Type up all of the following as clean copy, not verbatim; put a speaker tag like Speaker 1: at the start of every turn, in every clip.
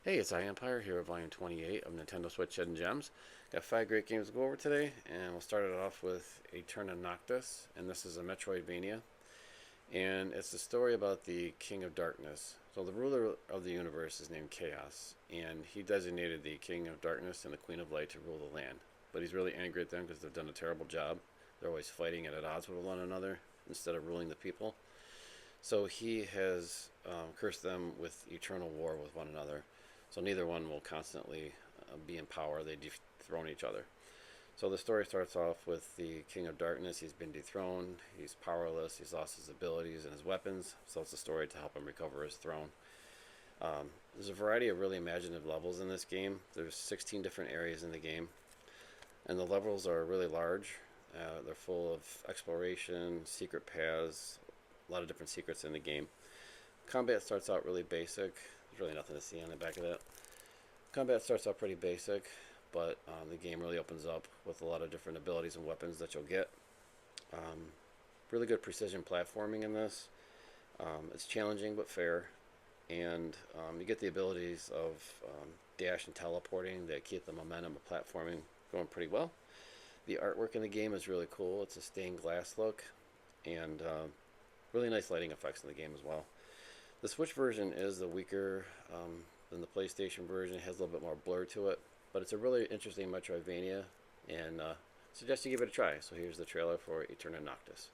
Speaker 1: Hey, it's iEmpire here with Volume 28 of Nintendo Switch Hidden Gems. Got 5 great games to go over today, and we'll start it off with Eterna Noctis, and this is a Metroidvania, and it's the story about the King of Darkness. So the ruler of the universe is named Chaos, and he designated the King of Darkness and the Queen of Light to rule the land. But he's really angry at them because they've done a terrible job. They're always fighting and at odds with one another instead of ruling the people. So he has cursed them with eternal war with one another. So neither one will constantly be in power. They dethrone each other. So the story starts off with the King of Darkness. He's been dethroned. He's powerless. He's lost his abilities and his weapons. So it's a story to help him recover his throne. There's a variety of really imaginative levels in this game. There's 16 different areas in the game, and the levels are really large. They're full of exploration, secret paths, a lot of different secrets in the game. Combat starts out really basic. There's really nothing to see on the back of that. Combat starts out pretty basic, but the game really opens up with a lot of different abilities and weapons that you'll get. Um, Really good precision platforming in this. It's challenging but fair, and you get the abilities of dash and teleporting that keep the momentum of platforming going pretty well. The artwork in the game is really cool. It's a stained glass look, and really nice lighting effects in the game as well. The Switch version is the weaker than the PlayStation version. It has a little bit more blur to it, but it's a really interesting Metroidvania, and suggest you give it a try. So here's the trailer for Eterna Noctis.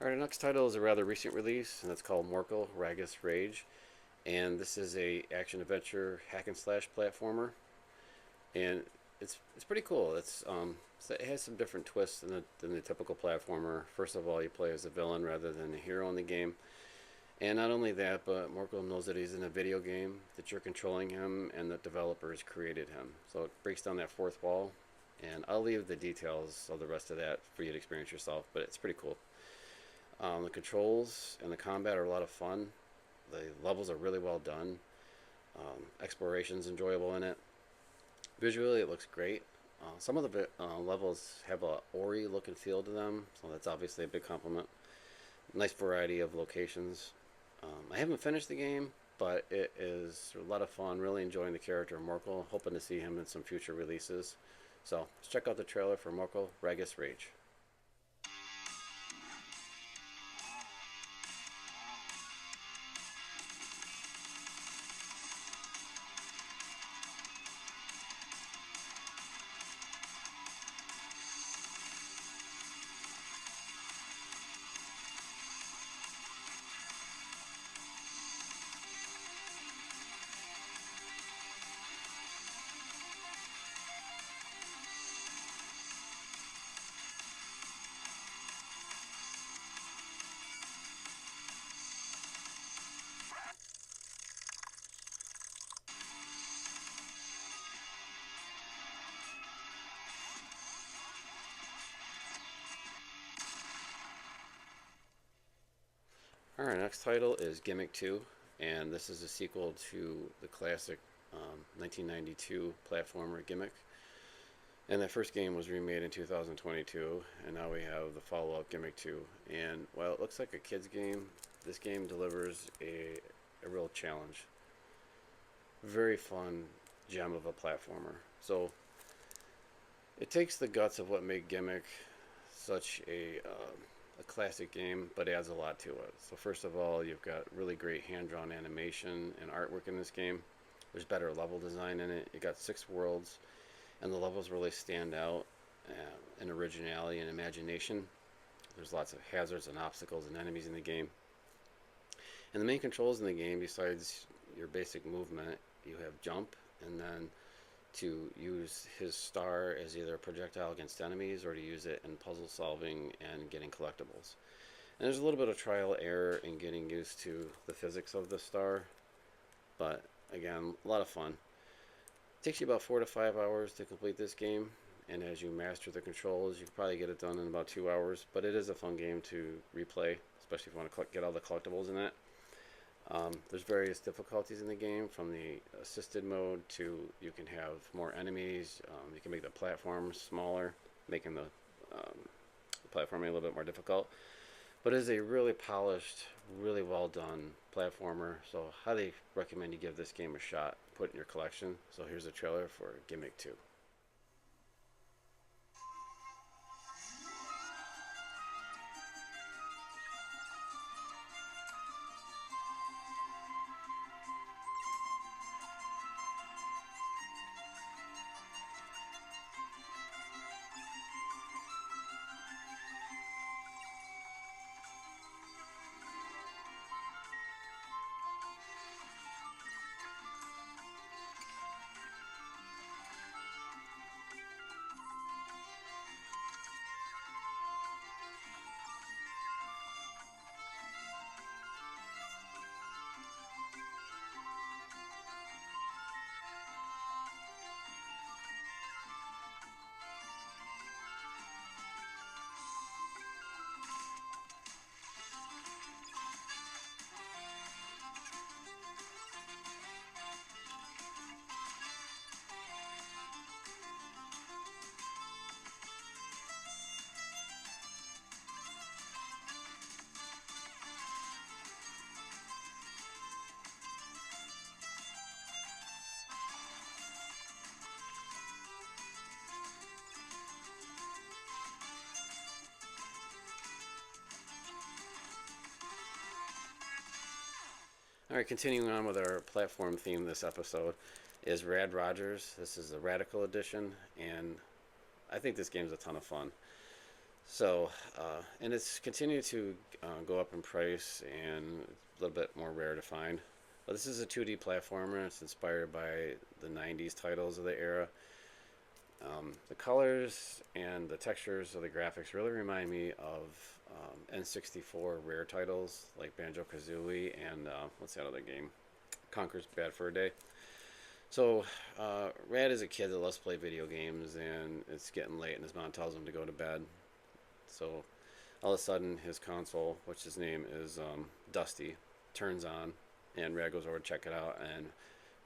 Speaker 1: All right, our next title is a rather recent release, and it's called Morkel Ragus Rage. And this is a action adventure hack and slash platformer, and it's pretty cool. It has some different twists than the typical platformer. First of all, you play as a villain rather than a hero in the game, and not only that, but Morkel knows that he's in a video game, that you're controlling him, and that developers created him. So it breaks down that fourth wall, and I'll leave the details of the rest of that for you to experience yourself. But it's pretty cool. The controls and the combat are a lot of fun. The levels are really well done. Exploration's enjoyable in it. Visually, it looks great. Some of the levels have a Ori look and feel to them, so that's obviously a big compliment. Nice variety of locations. I haven't finished the game, but it is a lot of fun. Really enjoying the character of Morkel. Hoping to see him in some future releases. So let's check out the trailer for Morkel Ragus Rage. Alright, next title is Gimmick 2, and this is a sequel to the classic 1992 platformer Gimmick. And that first game was remade in 2022, and now we have the follow-up Gimmick 2. And while it looks like a kid's game, this game delivers a real challenge. Very fun gem of a platformer. So it takes the guts of what made Gimmick such a classic game, but adds a lot to it. So first of all, you've got really great hand-drawn animation and artwork in this game. There's better level design in it. You got 6 worlds, and the levels really stand out in originality and imagination. There's lots of hazards and obstacles and enemies in the game. And the main controls in the game, besides your basic movement, you have jump, and then to use his star as either a projectile against enemies or to use it in puzzle solving and getting collectibles. And there's a little bit of trial error in getting used to the physics of the star, but again, a lot of fun. It takes you about 4 to 5 hours to complete this game, and as you master the controls, you can probably get it done in about 2 hours, but it is a fun game to replay, especially if you want to get all the collectibles in it. There's various difficulties in the game, from the assisted mode to you can have more enemies. You can make the platforms smaller, making the platforming a little bit more difficult. But it is a really polished, really well done platformer, so highly recommend you give this game a shot, put it in your collection. So here's a trailer for Gimmick 2. Alright, continuing on with our platform theme this episode is Rad Rogers. This is the Radical Edition, and I think this game's a ton of fun. So, and it's continued to go up in price and a little bit more rare to find. But this is a 2D platformer. It's inspired by the 90s titles of the era. The colors and the textures of the graphics really remind me of N64 rare titles like Banjo-Kazooie and what's that other game? Conker's Bad Fur Day. So Rad is a kid that loves to play video games, and it's getting late and his mom tells him to go to bed. So all of a sudden his console, which his name is Dusty, turns on, and Rad goes over to check it out, and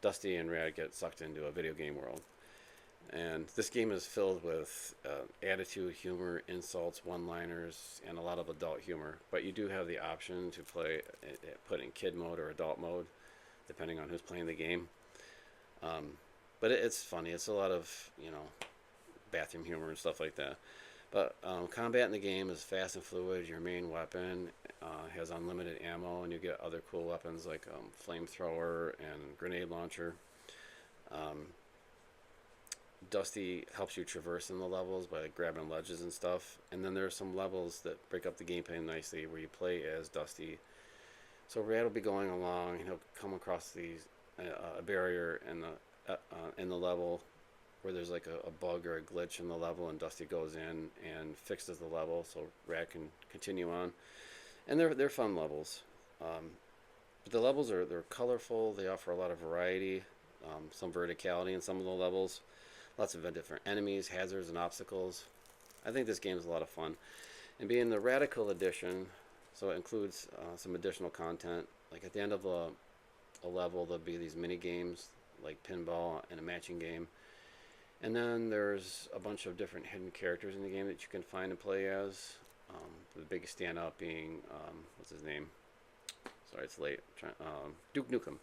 Speaker 1: Dusty and Rad get sucked into a video game world. And this game is filled with attitude, humor, insults, one-liners, and a lot of adult humor. But you do have the option to play, put in kid mode or adult mode, depending on who's playing the game. But it's funny. It's a lot of, bathroom humor and stuff like that. But combat in the game is fast and fluid. Your main weapon has unlimited ammo, and you get other cool weapons like flamethrower and grenade launcher. Dusty helps you traverse in the levels by grabbing ledges and stuff. And then there are some levels that break up the gameplay nicely where you play as Dusty. So Rad will be going along, and he'll come across a barrier in the level where there's like a bug or a glitch in the level, and Dusty goes in and fixes the level so Rad can continue on. And they're fun levels. But the levels they're colorful. They offer a lot of variety, some verticality in some of the levels. Lots of different enemies, hazards, and obstacles. I think this game is a lot of fun. And being the Radical Edition, So it includes some additional content. Like at the end of a level, there'll be these mini games like pinball and a matching game. And then there's a bunch of different hidden characters in the game that you can find and play as. The biggest standout being, what's his name? Sorry, it's late. Duke Nukem.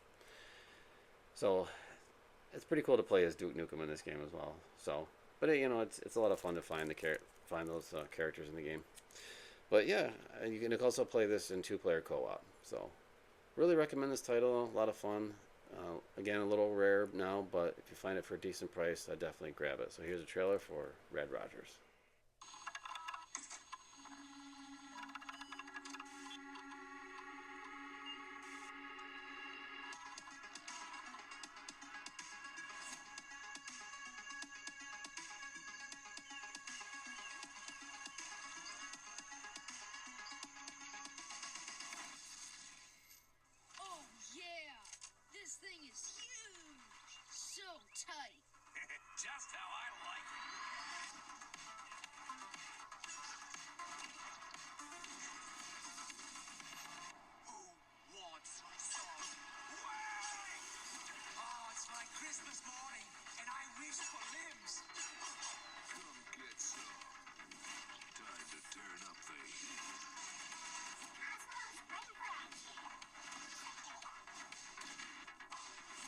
Speaker 1: So it's pretty cool to play as Duke Nukem in this game as well. So, but it's a lot of fun to find those characters in the game. But yeah, you can also play this in 2-player co-op. So, really recommend this title. A lot of fun. Again, a little rare now, but if you find it for a decent price, I'd definitely grab it. So here's a trailer for Red Rogers.
Speaker 2: Oh yeah! This thing is huge! So tight!
Speaker 3: Just how I like it. Who wants some wine? Oh, it's my Christmas morning, and I wish for limbs.
Speaker 4: Come get some. Time to turn up the heat.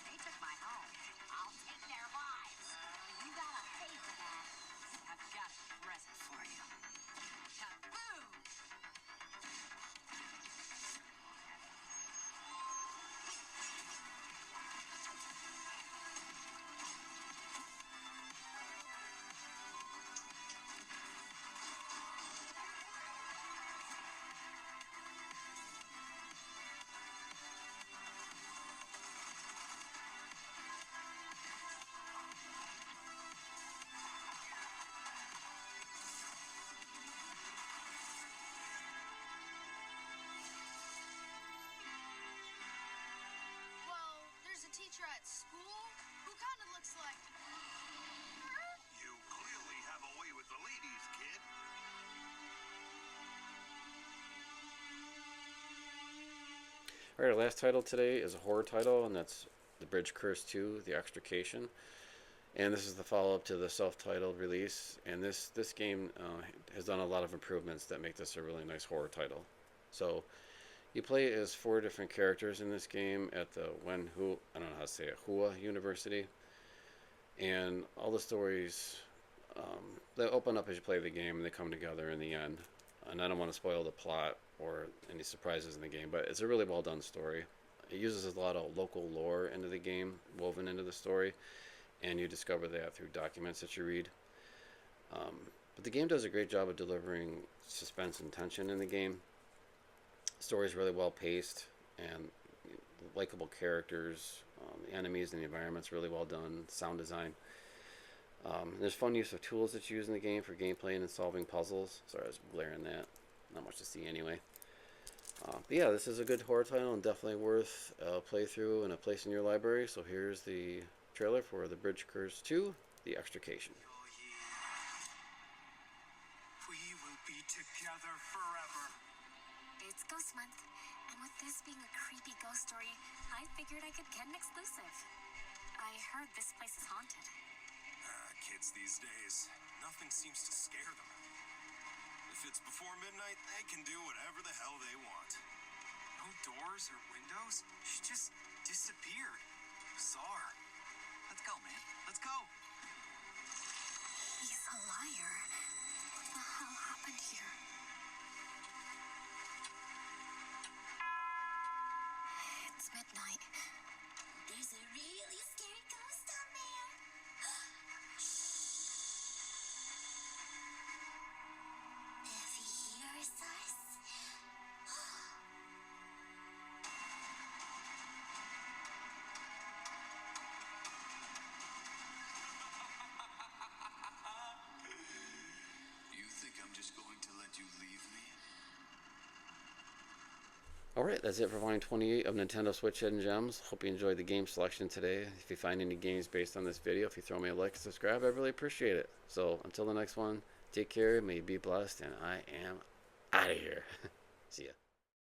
Speaker 5: They took my home. I'll take their lives. You gotta pay for that.
Speaker 2: I've got a present for you. Kaboom! Well, there's a teacher at school who kind of looks like...
Speaker 4: You clearly have a way with the ladies, kid.
Speaker 1: Alright, our last title today is a horror title, and that's The Bridge Curse 2, The Extrication. And this is the follow-up to the self-titled release. And this game has done a lot of improvements that make this a really nice horror title. So you play as 4 different characters in this game at the I don't know how to say it, Hua University. And all the stories, they open up as you play the game and they come together in the end. And I don't want to spoil the plot or any surprises in the game, but it's a really well done story. It uses a lot of local lore into the game, woven into the story, and you discover that through documents that you read. But the game does a great job of delivering suspense and tension in the game. The story is really well paced, and likable characters, the enemies and the environment's really well done, sound design. There's fun use of tools that you use in the game for gameplay and solving puzzles. Sorry, I was blaring that. Not much to see anyway. But yeah, this is a good horror title and definitely worth a playthrough and a place in your library. So here's the trailer for The Bridge Curse 2, The Extrication.
Speaker 3: Oh, yeah. We will be together forever.
Speaker 5: It's Ghost Month, and with this being a creepy ghost story, I figured I could get an exclusive. I heard this place is haunted.
Speaker 3: Kids these days, nothing seems to scare them. If it's before midnight, they can do whatever the hell they want. No doors or windows? She just disappeared. Bizarre. Let's go, man. Let's go.
Speaker 5: He's a liar. What the hell happened here? It's midnight. There's a really scary ghost out there. If he hears us...
Speaker 4: You think I'm just going to let you leave me?
Speaker 1: Alright, that's it for Volume 28 of Nintendo Switch Hidden Gems. Hope you enjoyed the game selection today. If you find any games based on this video, if you throw me a like and subscribe, I'd really appreciate it. So, until the next one, take care, may you be blessed, and I am out of here. See ya.